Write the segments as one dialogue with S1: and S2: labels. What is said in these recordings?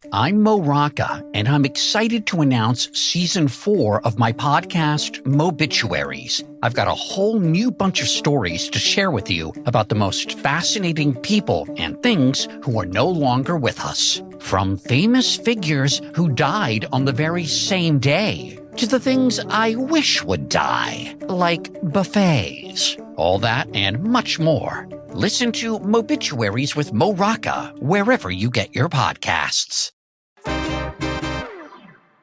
S1: I'm Mo Rocca, and I'm excited to announce Season 4 of my podcast, Mobituaries. I've got a whole new bunch of stories to share with you about the most fascinating people and things who are no longer with us. From famous figures who died on the very same day, to the things I wish would die, like buffets. All that and much more. Listen to Mobituaries with Mo Rocca wherever you get your podcasts.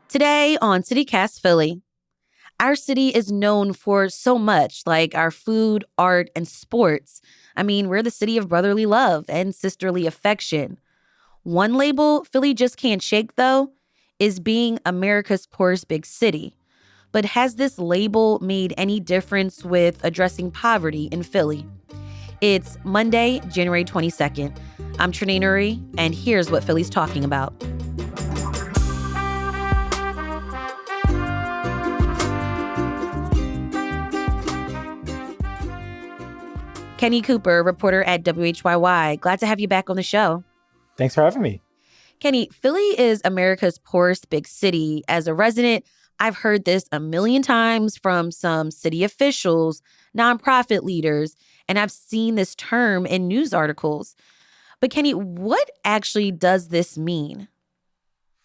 S2: Today on CityCast Philly, our city is known for so much, like our food, art, and sports. I mean, we're the city of brotherly love and sisterly affection. One label Philly just can't shake, though, is being America's poorest big city. But has this label made any difference with addressing poverty in Philly? It's Monday, January 22nd. I'm Trinae Nuri, and here's what Philly's talking about. Kenny Cooper, reporter at WHYY. Glad to have you back on the show.
S3: Thanks for having me.
S2: Kenny, Philly is America's poorest big city. As a resident, I've heard this a million times from some city officials, nonprofit leaders, and I've seen this term in news articles. But Kenny, what actually does this mean?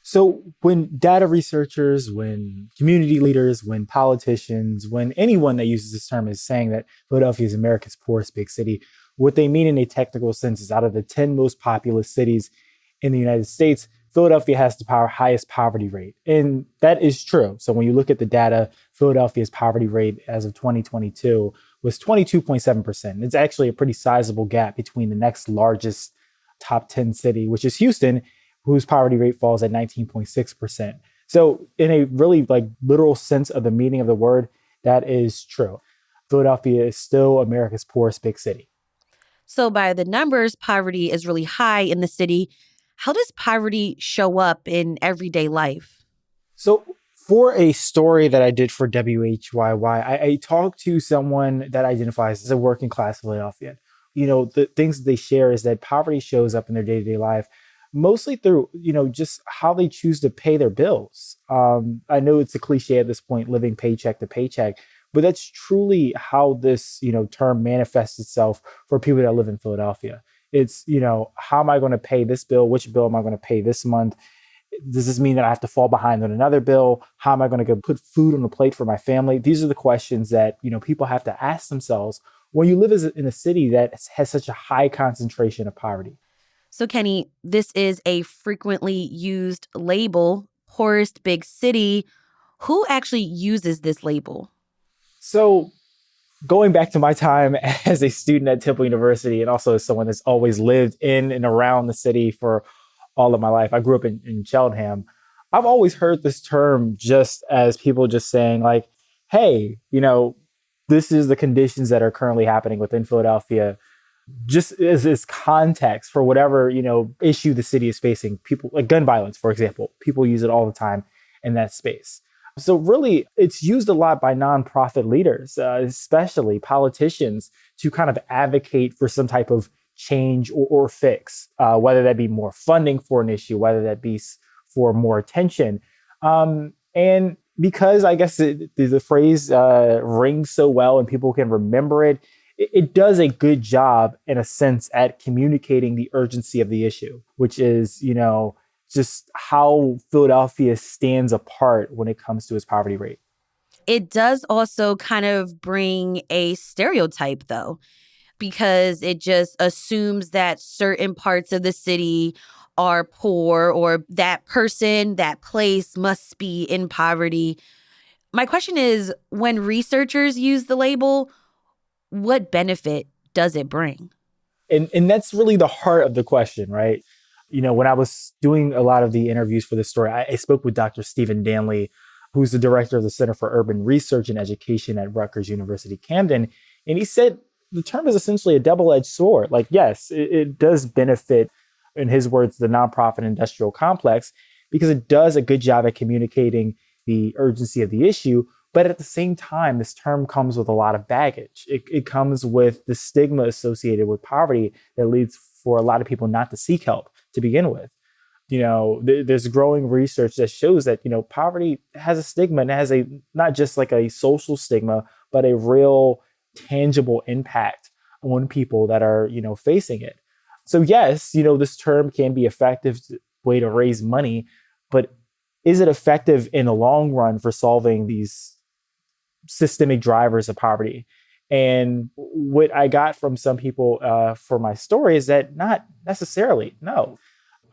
S3: So when data researchers, when community leaders, when politicians, when anyone that uses this term is saying that Philadelphia is America's poorest big city, what they mean in a technical sense is out of the 10 most populous cities in the United States, Philadelphia has the highest poverty rate. And that is true. So when you look at the data, Philadelphia's poverty rate as of 2022 was 22.7%. It's actually a pretty sizable gap between the next largest top 10 city, which is Houston, whose poverty rate falls at 19.6%. So in a really literal sense of the meaning of the word, that is true. Philadelphia is still America's poorest big city.
S2: So by the numbers, poverty is really high in the city. How does poverty show up in everyday life?
S3: So for a story that I did for WHYY, I talked to someone that identifies as a working class Philadelphian. You know, the things that they share is that poverty shows up in their day-to-day life mostly through, just how they choose to pay their bills. I know it's a cliche at this point, living paycheck to paycheck, but that's truly how this, term manifests itself for people that live in Philadelphia. It's, how am I going to pay this bill? Which bill am I going to pay this month? Does this mean that I have to fall behind on another bill? How am I going to go put food on the plate for my family? These are the questions that, people have to ask themselves when you live in a city that has such a high concentration of poverty.
S2: So, Kenny, this is a frequently used label, poorest big city. Who actually uses this label?
S3: So going back to my time as a student at Temple University and also as someone that's always lived in and around the city for all of my life, I grew up in Cheltenham. I've always heard this term just as people just saying hey, this is the conditions that are currently happening within Philadelphia. Just as context for whatever, issue the city is facing. People like gun violence, for example, people use it all the time in that space. So really, it's used a lot by nonprofit leaders, especially politicians, to kind of advocate for some type of change or fix, whether that be more funding for an issue, whether that be for more attention. And because I guess the phrase rings so well and people can remember it, it does a good job, in a sense, at communicating the urgency of the issue, which is, just how Philadelphia stands apart when it comes to its poverty rate.
S2: It does also kind of bring a stereotype, though, because it just assumes that certain parts of the city are poor or that person, that place must be in poverty. My question is, when researchers use the label, what benefit does it bring?
S3: And that's really the heart of the question, right? When I was doing a lot of the interviews for this story, I spoke with Dr. Stephen Danley, who's the director of the Center for Urban Research and Education at Rutgers University, Camden. And he said the term is essentially a double-edged sword. Yes, it does benefit, in his words, the nonprofit industrial complex, because it does a good job at communicating the urgency of the issue. But at the same time, this term comes with a lot of baggage. It comes with the stigma associated with poverty that leads for a lot of people not to seek help to begin with. there's growing research that shows that, poverty has a stigma, and it has a not just like a social stigma, but a real tangible impact on people that are, facing it. So yes, this term can be effective way to raise money, but is it effective in the long run for solving these systemic drivers of poverty? And what I got from some people for my story is that not necessarily, no.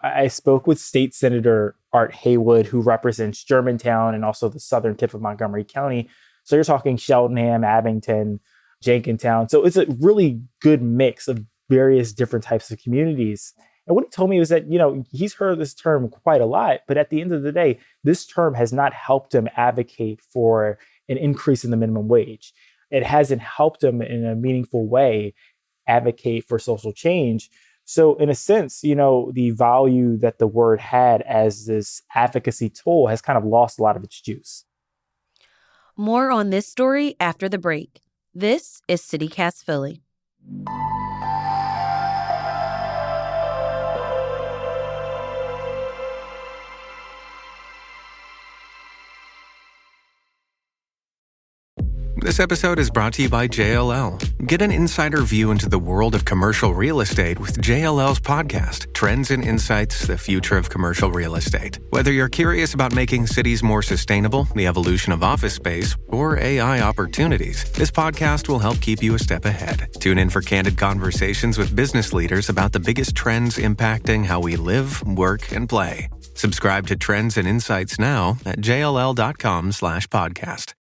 S3: I spoke with State Senator Art Haywood, who represents Germantown and also the southern tip of Montgomery County. So you're talking Cheltenham, Abington, Jenkintown. So it's a really good mix of various different types of communities. And what he told me was that, he's heard this term quite a lot, but at the end of the day, this term has not helped him advocate for an increase in the minimum wage. It hasn't helped him in a meaningful way advocate for social change. So in a sense, the value that the word had as this advocacy tool has kind of lost a lot of its juice.
S2: More on this story after the break. This is CityCast Philly.
S4: This episode is brought to you by JLL. Get an insider view into the world of commercial real estate with JLL's podcast, Trends and Insights, the Future of Commercial Real Estate. Whether you're curious about making cities more sustainable, the evolution of office space, or AI opportunities, this podcast will help keep you a step ahead. Tune in for candid conversations with business leaders about the biggest trends impacting how we live, work, and play. Subscribe to Trends and Insights now at jll.com/podcast.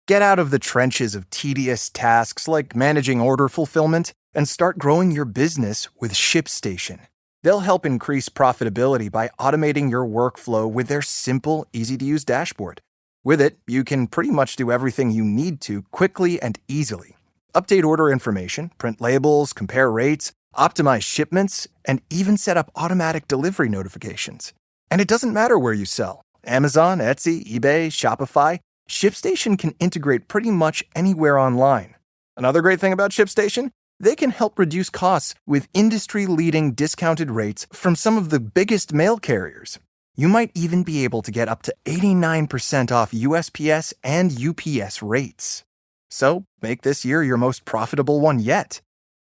S5: Get out of the trenches of tedious tasks like managing order fulfillment and start growing your business with ShipStation. They'll help increase profitability by automating your workflow with their simple, easy-to-use dashboard. With it, you can pretty much do everything you need to quickly and easily. Update order information, print labels, compare rates, optimize shipments, and even set up automatic delivery notifications. And it doesn't matter where you sell. Amazon, Etsy, eBay, Shopify, ShipStation can integrate pretty much anywhere online. Another great thing about ShipStation? They can help reduce costs with industry-leading discounted rates from some of the biggest mail carriers. You might even be able to get up to 89% off USPS and UPS rates. So, make this year your most profitable one yet.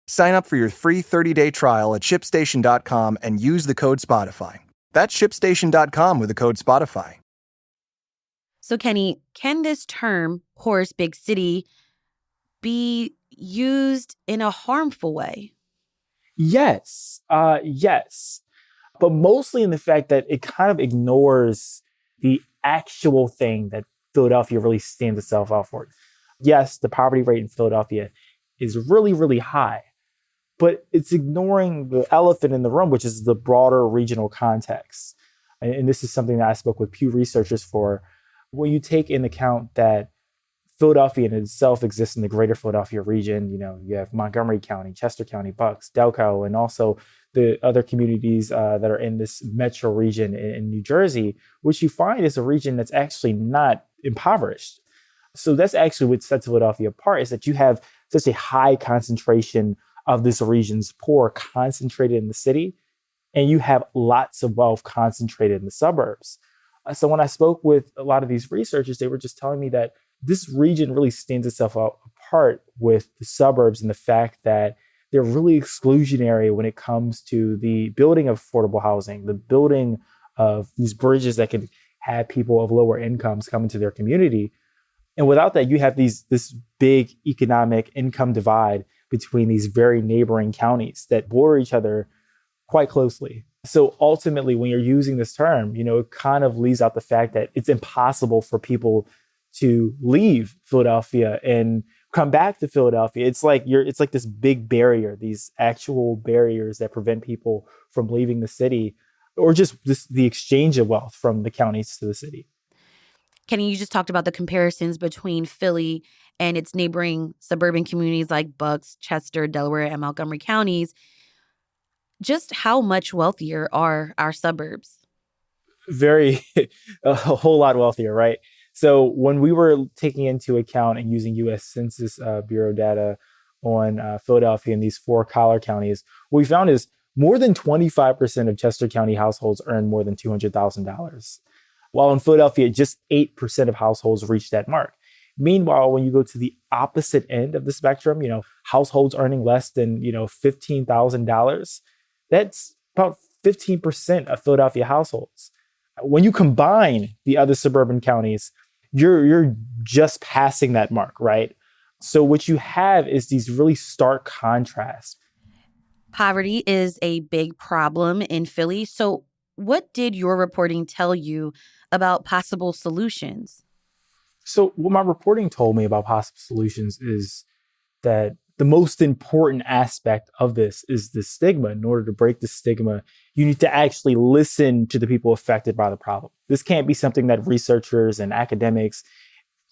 S5: Sign up for your free 30-day trial at ShipStation.com and use the code Spotify. That's ShipStation.com with the code Spotify.
S2: So, Kenny, can this term, poorest big city, be used in a harmful way?
S3: Yes. Yes. But mostly in the fact that it kind of ignores the actual thing that Philadelphia really stands itself out for. Yes, the poverty rate in Philadelphia is really, really high, but it's ignoring the elephant in the room, which is the broader regional context. And this is something that I spoke with Pew researchers for. When you take into account that Philadelphia in itself exists in the greater Philadelphia region, you have Montgomery County, Chester County, Bucks, Delco, and also the other communities that are in this metro region in New Jersey, which you find is a region that's actually not impoverished. So that's actually what sets Philadelphia apart, is that you have such a high concentration of this region's poor concentrated in the city, and you have lots of wealth concentrated in the suburbs. So when I spoke with a lot of these researchers, they were just telling me that this region really stands itself apart with the suburbs and the fact that they're really exclusionary when it comes to the building of affordable housing, the building of these bridges that can have people of lower incomes come into their community. And without that, you have this big economic income divide between these very neighboring counties that border each other quite closely. So ultimately, when you're using this term, it kind of leaves out the fact that it's impossible for people to leave Philadelphia and come back to Philadelphia. It's like this big barrier, these actual barriers that prevent people from leaving the city, or just the exchange of wealth from the counties to the city.
S2: Kenny, you just talked about the comparisons between Philly and its neighboring suburban communities like Bucks, Chester, Delaware, and Montgomery counties. Just how much wealthier are our suburbs?
S3: A whole lot wealthier, right? So when we were taking into account and using U.S. Census Bureau data on Philadelphia and these four collar counties, what we found is more than 25% of Chester County households earn more than $200,000, while in Philadelphia, just 8% of households reach that mark. Meanwhile, when you go to the opposite end of the spectrum, households earning less than, $15,000, that's about 15% of Philadelphia households. When you combine the other suburban counties, you're just passing that mark, right? So what you have is these really stark contrasts.
S2: Poverty is a big problem in Philly. So what did your reporting tell you about possible solutions?
S3: So what my reporting told me about possible solutions is that the most important aspect of this is the stigma. In order to break the stigma, you need to actually listen to the people affected by the problem. This can't be something that researchers and academics,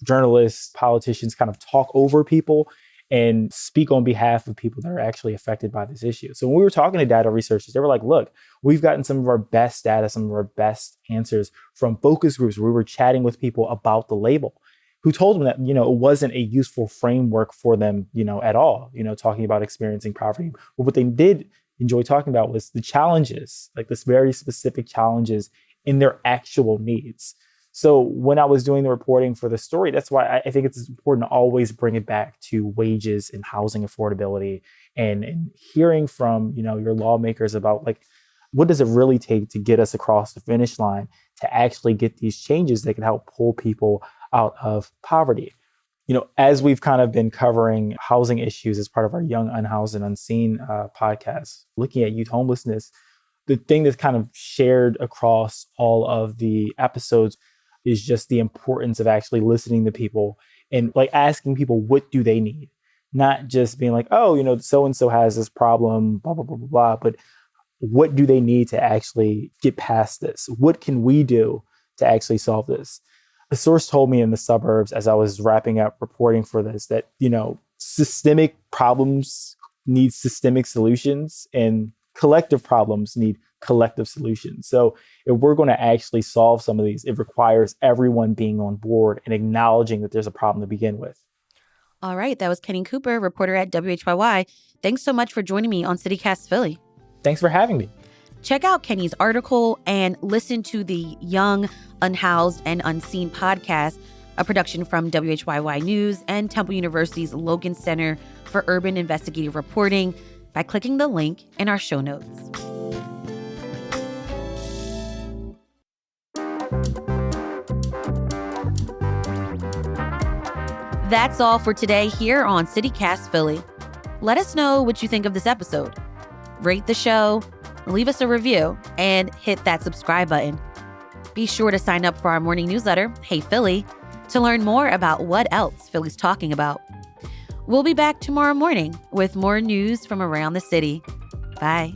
S3: journalists, politicians kind of talk over people and speak on behalf of people that are actually affected by this issue. So when we were talking to data researchers, they were like, look, we've gotten some of our best data, some of our best answers from focus groups where we were chatting with people about the label, who told them that, it wasn't a useful framework for them, at all, talking about experiencing poverty. But what they did enjoy talking about was the challenges, like this very specific challenges in their actual needs. So when I was doing the reporting for the story, that's why I think it's important to always bring it back to wages and housing affordability and hearing from, your lawmakers about what does it really take to get us across the finish line to actually get these changes that can help pull people out of poverty. As we've kind of been covering housing issues as part of our Young, Unhoused, and Unseen podcast, looking at youth homelessness, the thing that's kind of shared across all of the episodes is just the importance of actually listening to people and asking people, what do they need? Not just being like, oh, so-and-so has this problem, blah, blah, blah, blah, blah. But what do they need to actually get past this? What can we do to actually solve this? A source told me in the suburbs as I was wrapping up reporting for this that, systemic problems need systemic solutions and collective problems need collective solutions. So if we're going to actually solve some of these, it requires everyone being on board and acknowledging that there's a problem to begin with.
S2: All right. That was Kenny Cooper, reporter at WHYY. Thanks so much for joining me on CityCast Philly.
S3: Thanks for having me.
S2: Check out Kenny's article and listen to the Young, Unhoused, and Unseen podcast, a production from WHYY News and Temple University's Logan Center for Urban Investigative Reporting, by clicking the link in our show notes. That's all for today here on CityCast Philly. Let us know what you think of this episode. Rate the show, leave us a review, and hit that subscribe button. Be sure to sign up for our morning newsletter, Hey Philly, to learn more about what else Philly's talking about. We'll be back tomorrow morning with more news from around the city. Bye.